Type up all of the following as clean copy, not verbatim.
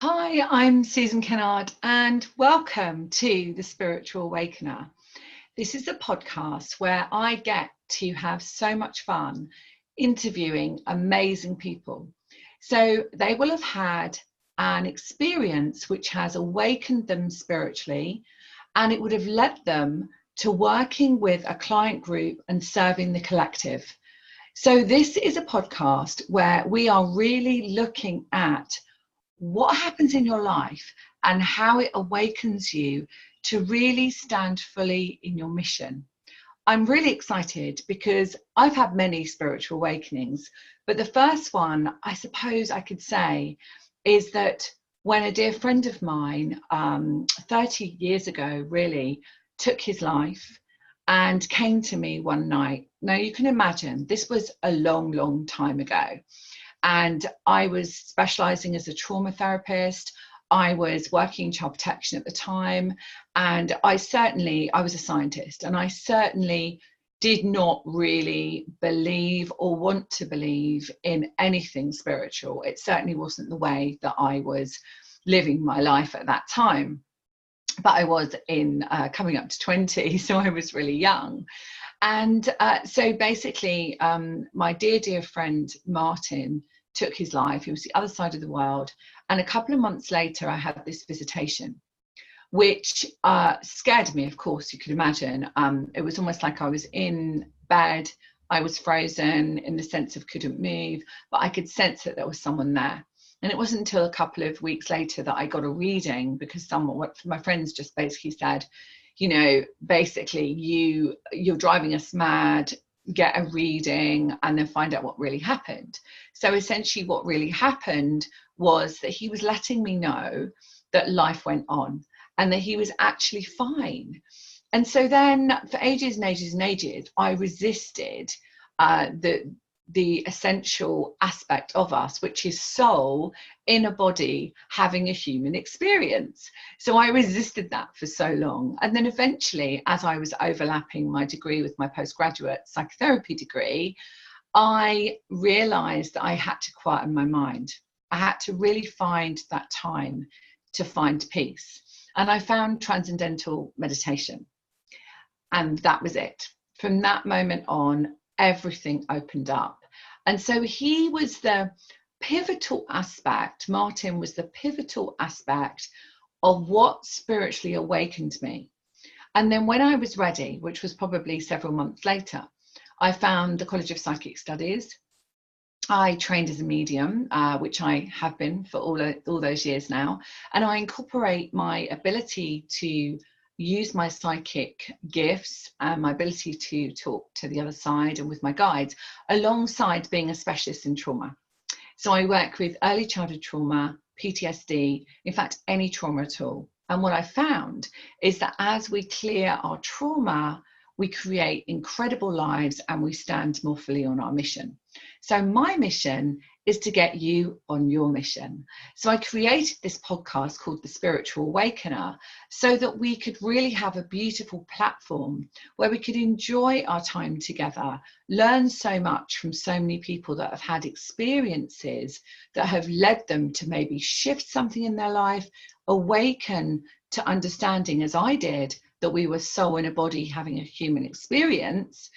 Hi, I'm Susan Kennard, and welcome to The Spiritual Awakener. This is a podcast where I get to have so much fun interviewing amazing people. So they will have had an experience which has awakened them spiritually, and it would have led them to working with a client group and serving the collective. So this is a podcast where we are really looking at what happens in your life and how it awakens you to really stand fully in your mission. I'm really excited because I've had many spiritual awakenings, but the first one, I suppose I could say, is that when a dear friend of mine, 30 years ago, really took his life and came to me one night. Now, you can imagine this was a long, long time ago. And I was specializing as a trauma therapist. I was working in child protection at the time. And I was a scientist, and I certainly did not really believe or want to believe in anything spiritual. It certainly wasn't the way that I was living my life at that time. But I was coming up to 20, so I was really young. And so basically, my dear friend Martin took his life. He was the other side of the world. And a couple of months later, I had this visitation, which scared me, of course, you could imagine. It was almost like I was in bed. I was frozen in the sense of couldn't move, but I could sense that there was someone there. And it wasn't until a couple of weeks later that I got a reading, because my friends just basically said, basically you're driving us mad, get a reading and then find out what really happened. So essentially what really happened was that he was letting me know that life went on and that he was actually fine. And so then for ages and ages and ages, I resisted the essential aspect of us, which is soul in a body having a human experience. So I resisted that for so long. And then eventually, as I was overlapping my degree with my postgraduate psychotherapy degree, I realized that I had to quieten my mind. I had to really find that time to find peace. And I found transcendental meditation. And that was it. From that moment on, everything opened up. And so he was the pivotal aspect, Martin was the pivotal aspect of what spiritually awakened me. And then when I was ready, which was probably several months later, I found the College of Psychic Studies. I trained as a medium, which I have been for all those years now. And I incorporate my ability to use my psychic gifts and my ability to talk to the other side and with my guides, alongside being a specialist in trauma. So I work with early childhood trauma, PTSD, in fact, any trauma at all. And what I found is that as we clear our trauma, we create incredible lives and we stand more fully on our mission. So my mission is to get you on your mission. So I created this podcast called The Spiritual Awakener so that we could really have a beautiful platform where we could enjoy our time together, learn so much from so many people that have had experiences that have led them to maybe shift something in their life, awaken to understanding, as I did, that we were soul in a body having a human experience,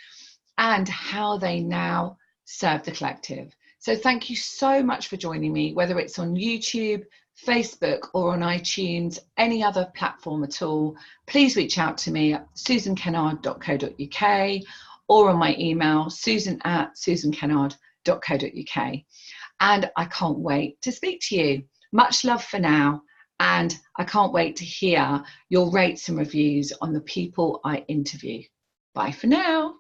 and how they now serve the collective. So thank you so much for joining me, whether it's on YouTube, Facebook, or on iTunes, any other platform at all. Please reach out to me at susankennard.co.uk or on my email, susan@susankennard.co.uk. And I can't wait to speak to you. Much love for now. And I can't wait to hear your rates and reviews on the people I interview. Bye for now.